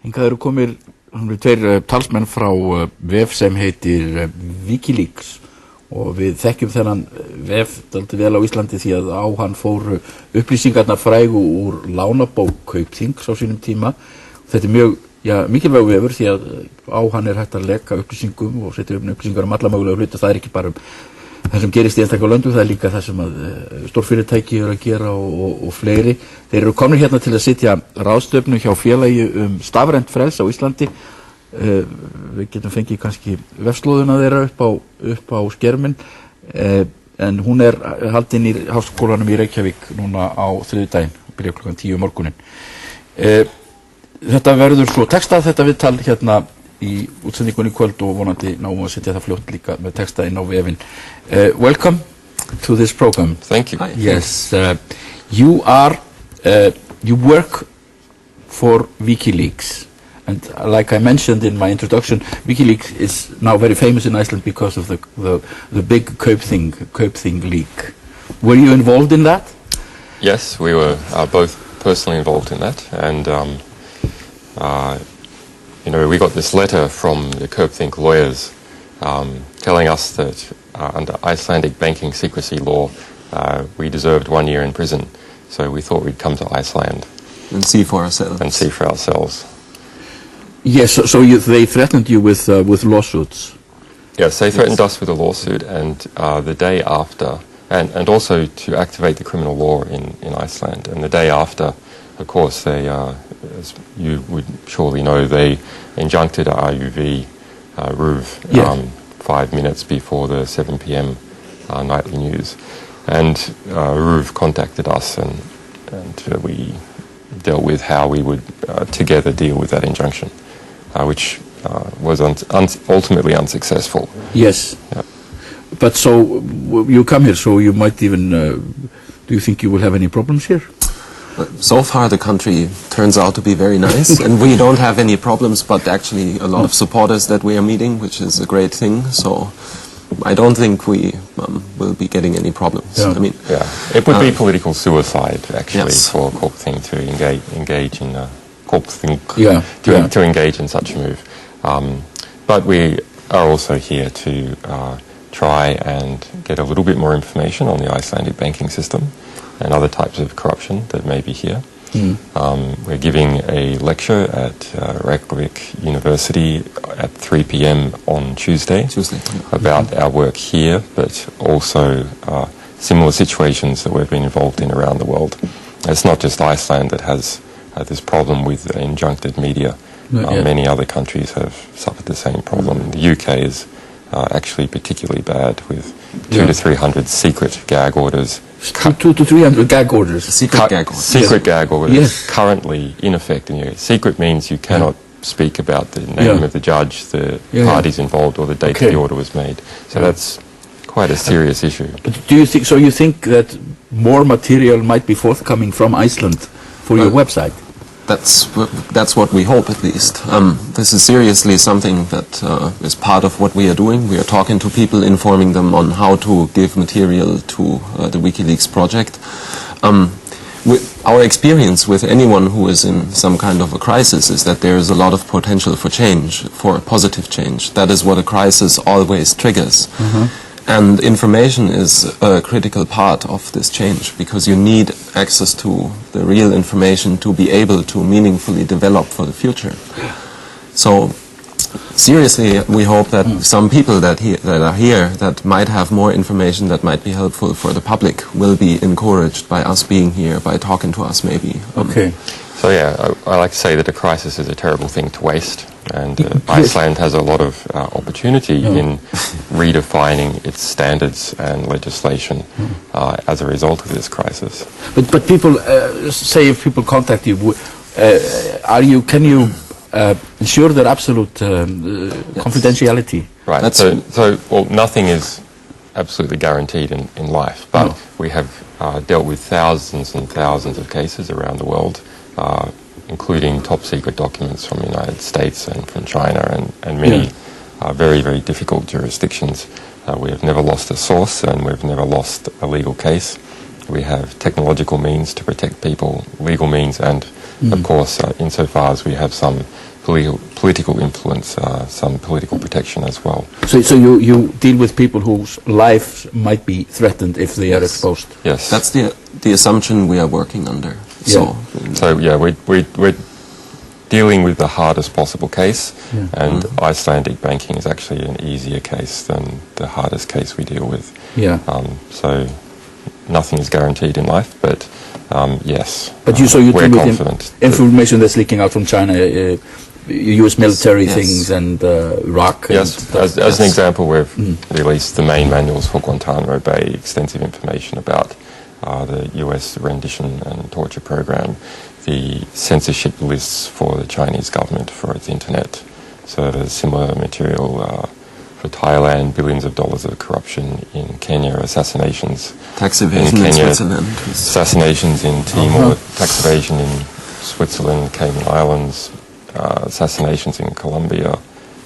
Hingað eru komir tveir talsmenn frá vef sem heitir Wikileaks og við þekkjum þennan vef dálítið vel á Íslandi því að á hann fóru upplýsingarnar frægu úr lánabók Kaupþings á sínum tíma. Þetta mjög mikilvægur vefur því að á hann hægt að leka upplýsingum og setja upplýsingar alla mögulega hluti. Það ekki bara það sem gerist í einstaklega löndum, það líka það sem að stórfyrirtæki eru að gera og fleiri. Þeir eru komnir hérna til að sitja ráðstefnu hjá félagi stafrænt frelsi á Íslandi. Við getum fengið kannski vefslóðuna þeirra upp á skerminn, en hún haldin í Háskólanum í Reykjavík núna á þriðjudaginn, byrja klukkan 10 morguninn. Þetta verður svo textað, þetta viðtal hérna í útsendingunni í kvöld og vonandi náum að setja það fljótt líka með texta inn á vefinn. Welcome to this program. Thank you. Yes, you work for Wikileaks, and like I mentioned in my introduction, Wikileaks is now very famous in Iceland because of the big Kaupthing leak. Were you involved in that? Yes, we were both personally involved in that, and we got this letter from the Kaupthing lawyers telling us that under Icelandic banking secrecy law we deserved 1 year in prison, so we thought we'd come to Iceland and see for ourselves. Yes, so they threatened you with lawsuits. Yes, they threatened us with a lawsuit, and the day after, and also to activate the criminal law in Iceland, and the day after, of course, they, as you would surely know, they injuncted RUV 5 minutes before the 7 p.m. Nightly news. And RUV contacted us, and we dealt with how we would together deal with that injunction, which was ultimately unsuccessful. Yes. Yeah. But so you come here, so you might even, do you think you will have any problems here? So far the country turns out to be very nice, and we don't have any problems, but actually a lot of supporters that we are meeting, which is a great thing. So I don't think we will be getting any problems. Yeah. I mean, it would be political suicide actually, yes, for Kaupthing to engage in Kaupthing to engage in such a move. But we are also here to try and get a little bit more information on the Icelandic banking system and other types of corruption that may be here. We're giving a lecture at Reykjavik University at 3 p.m. on Tuesday about our work here, but also similar situations that we've been involved in around the world. It's not just Iceland that has this problem with injuncted media. Many other countries have suffered the same problem. The UK is actually particularly bad, with 200 to 300 secret gag orders. 200 to 300 gag orders. Secret gag orders. Secret gag orders currently in effect in the UK. Secret means you cannot speak about the name of the judge, the parties involved, or the date the order was made. So that's quite a serious issue. But do you think so? You think that more material might be forthcoming from Iceland for your website? That's what we hope, at least. This is seriously something that is part of what we are doing. We are talking to people, informing them on how to give material to the WikiLeaks project. Our experience with anyone who is in some kind of a crisis is that there is a lot of potential for change, for positive change. That is what a crisis always triggers. And information is a critical part of this change, because you need access to the real information to be able to meaningfully develop for the future. So seriously, we hope that some people that are here that might have more information that might be helpful for the public will be encouraged by us being here, by talking to us maybe. Okay. So I like to say that a crisis is a terrible thing to waste, and Iceland has a lot of opportunity in redefining its standards and legislation as a result of this crisis. But people say, if people contact you, can you ensure their absolute confidentiality? Right. So nothing is absolutely guaranteed in life, but we have dealt with thousands and thousands of cases around the world, including top secret documents from the United States and from China and many very, very difficult jurisdictions. We have never lost a source, and we've never lost a legal case. We have technological means to protect people, legal means, and of course, insofar as we have some political influence, some political protection as well. So you deal with people whose lives might be threatened if they are exposed. Yes. That's the assumption we are working under. Yeah. So yeah, we're dealing with the hardest possible case, and Icelandic banking is actually an easier case than the hardest case we deal with. Yeah. So nothing is guaranteed in life, but yes. But you we're deal confident. with information that's leaking out from China, U.S. military things and Iraq. Yes, and as an example, we've released the main manuals for Guantanamo Bay, extensive information about the U.S. rendition and torture program, the censorship lists for the Chinese government for its internet. So there's similar material for Thailand, billions of dollars of corruption in Kenya, assassinations Tax evasion in Switzerland. assassinations in Timor, tax evasion in Switzerland, Cayman Islands, assassinations in Colombia.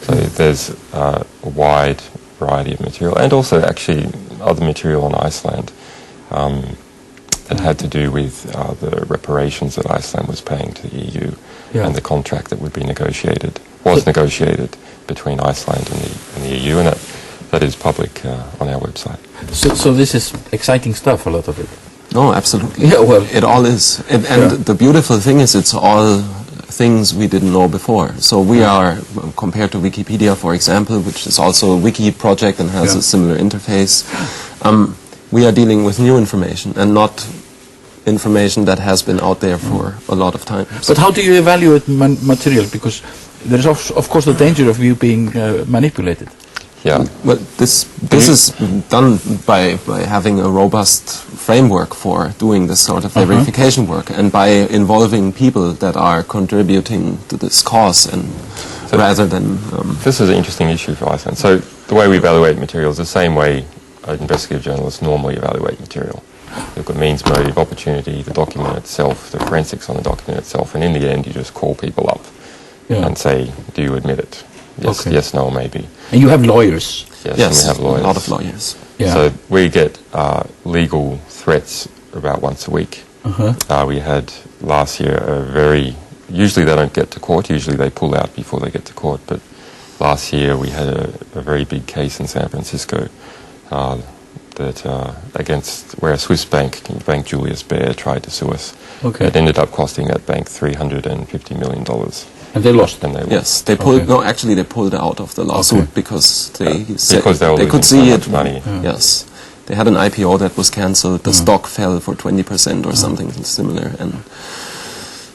So there's a wide variety of material, and also actually other material on Iceland that had to do with the reparations that Iceland was paying to the EU and the contract that would be negotiated between Iceland and the EU, and that is public on our website. So this is exciting stuff, a lot of it. No, absolutely. Yeah, well, it all is. And the beautiful thing is it's all things we didn't know before. So we are, compared to Wikipedia, for example, which is also a wiki project and has a similar interface, we are dealing with new information and not information that has been out there for a lot of time. But how do you evaluate material? Because there is of course the danger of you being manipulated. Yeah. Well, this is done by having a robust framework for doing this sort of verification work, and by involving people that are contributing to this cause, and so rather than... This is an interesting issue for Iceland. So the way we evaluate material is the same way investigative journalists normally evaluate material. You've got means, motive, opportunity, the document itself, the forensics on the document itself, and in the end you just call people up and say, do you admit it? Yes, yes, no, maybe. And you have lawyers. Yes, and we have lawyers. A lot of lawyers. Yeah. So we get legal threats about once a week. We had last year usually they don't get to court, usually they pull out before they get to court, but last year we had a very big case in San Francisco where a Swiss bank Julius Baer, tried to sue us. It ended up costing that bank $350 million. And they lost. Yes, they pulled. No, actually, they pulled out of the lawsuit because they said they could see it. Money. Yes, they had an IPO that was cancelled. The stock fell for 20% or something similar. And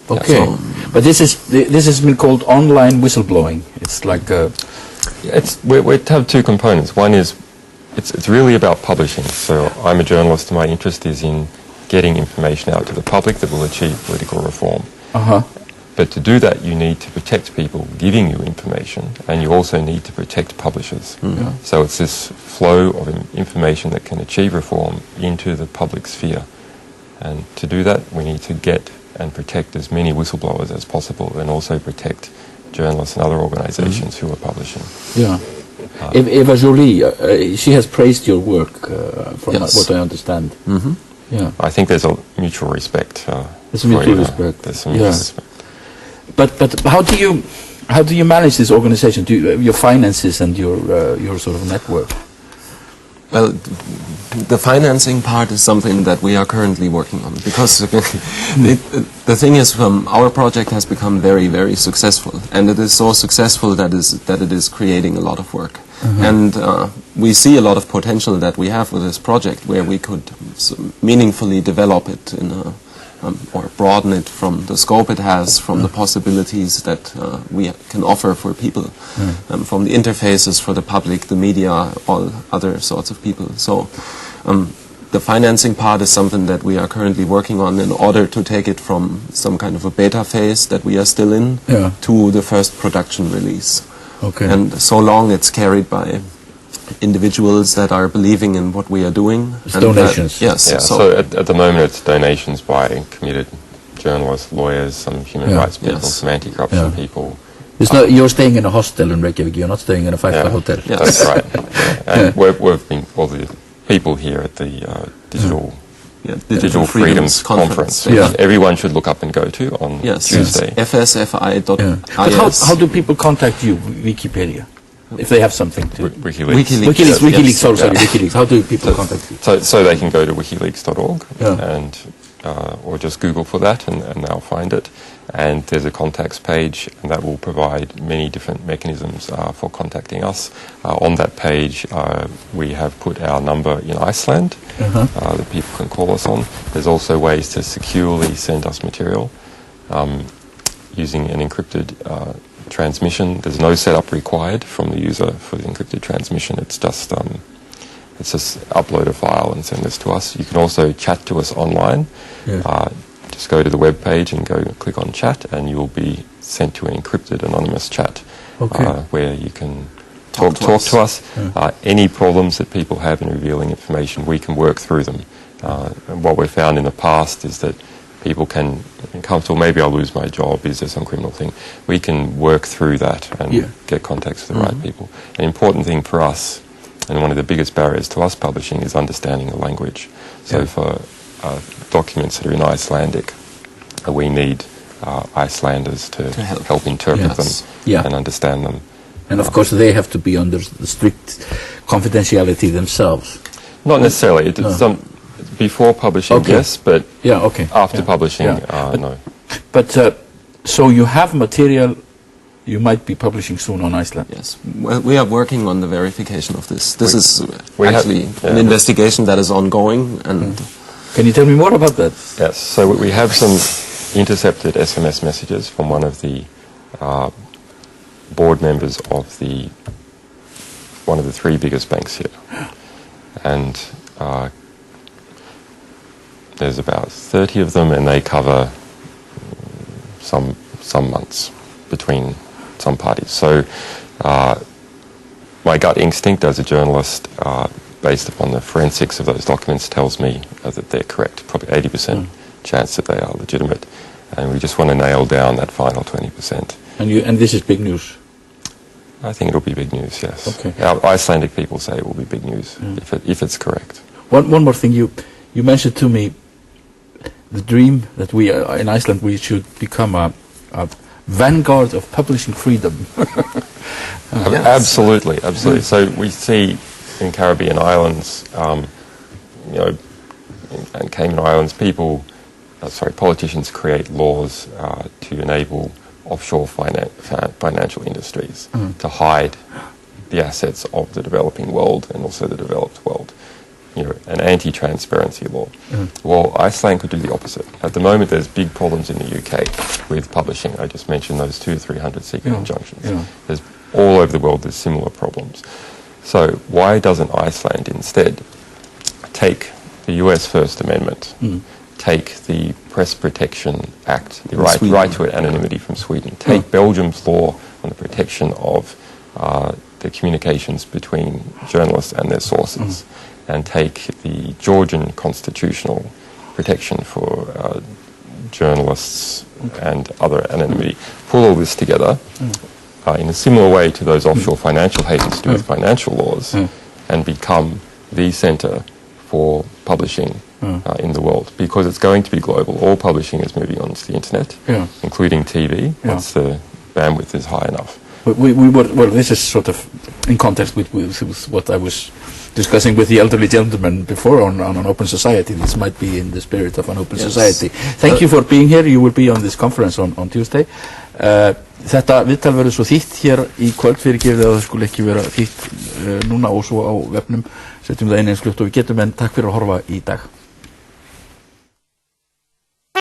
but this has been called online whistleblowing. It's like we have two components. One is it's really about publishing. So I'm a journalist. My interest is in getting information out to the public that will achieve political reform. But to do that, you need to protect people giving you information, and you also need to protect publishers. So it's this flow of information that can achieve reform into the public sphere. And to do that, we need to get and protect as many whistleblowers as possible, and also protect journalists and other organizations who are publishing. Eva Joly, she has praised your work, from what I understand. I think there's a mutual respect. There's a mutual respect. There's some respect. But how do you manage this organization? Your finances and your sort of network? Well, the financing part is something that we are currently working on, because the thing is, our project has become very, very successful, and it is so successful that it is creating a lot of work. And we see a lot of potential that we have with this project, where we could meaningfully develop it in or broaden it from the scope it has, from the possibilities that we can offer for people, from the interfaces for the public, the media, all other sorts of people. So the financing part is something that we are currently working on in order to take it from some kind of a beta phase that we are still in to the first production release. And so long it's carried by individuals that are believing in what we are doing. It's donations. Yes. Yeah, so at the moment it's donations by committed journalists, lawyers, some human rights people, some anti-corruption people. It's not, you're staying in a hostel in Reykjavik, you're not staying in a five-star hotel. That's right. And we've been, all the people here at the digital Digital Freedoms Conference. Everyone should look up and go to on Tuesday. FSFI.is. But how do people contact you, Wikipedia, if they have something to... WikiLeaks. WikiLeaks. How do people contact you? So they can go to wikileaks.org and or just Google for that and they'll find it. And there's a contacts page, and that will provide many different mechanisms for contacting us. On that page, we have put our number in Iceland that people can call us on. There's also ways to securely send us material using an encrypted transmission. There's no setup required from the user for the encrypted transmission. It's just upload a file and send this to us. You can also chat to us online. Just go to the web page and click on chat, and you'll be sent to an encrypted anonymous chat where you can talk to us. Any problems that people have in revealing information, we can work through them. And what we've found in the past is that people can come to, maybe I'll lose my job, is there some criminal thing? We can work through that and get contacts with the right people. An important thing for us, and one of the biggest barriers to us publishing, is understanding the language. So for documents that are in Icelandic, we need Icelanders to help interpret them and understand them. And of course they have to be under the strict confidentiality themselves. Not necessarily. Before publishing, yes, but after publishing, no. But so you have material you might be publishing soon on Iceland. Yes. Well, we are working on the verification of this. This is actually an investigation that is ongoing. And can you tell me more about that? Yes. So we have some intercepted SMS messages from one of the board members of one of the three biggest banks here. And there's about 30 of them, and they cover some months between some parties. So my gut instinct as a journalist, based upon the forensics of those documents, tells me that they're correct. Probably 80% chance that they are legitimate. And we just want to nail down that final 20%. And this is big news? I think it'll be big news, yes. Okay. Our Icelandic people say it will be big news if it's correct. One more thing. You mentioned to me the dream that we in Iceland we should become a vanguard of publishing freedom. Absolutely. So we see in Caribbean islands, and Cayman Islands, politicians create laws to enable offshore financial industries to hide the assets of the developing world and also the developed world. An anti-transparency law. Well, Iceland could do the opposite. At the moment, there's big problems in the UK with publishing. I just mentioned those 200 to 300 secret injunctions. There's all over the world, there's similar problems. So why doesn't Iceland instead take the US First Amendment, take the Press Protection Act, the right to anonymity from Sweden, take Belgium's law on the protection of the communications between journalists and their sources, and take the Georgian constitutional protection for journalists and other anonymity, pull all this together in a similar way to those offshore financial havens do with financial laws, and become the centre for publishing in the world, because it's going to be global. All publishing is moving onto the internet, including TV, once the bandwidth is high enough. Well, this is sort of in context with what I was discussing with the elderly gentleman before on an open society. This might be in the spirit of an open society. Thank you for being here. You will be on this conference on Tuesday. Þetta viðtal verður svo þýtt hér í kvöld, fyrirgefið að það skulle ekki vera þýtt núna og svo á vefnum. Setjum það inn eins fljótt og við getum, en takk fyrir að horfa í dag.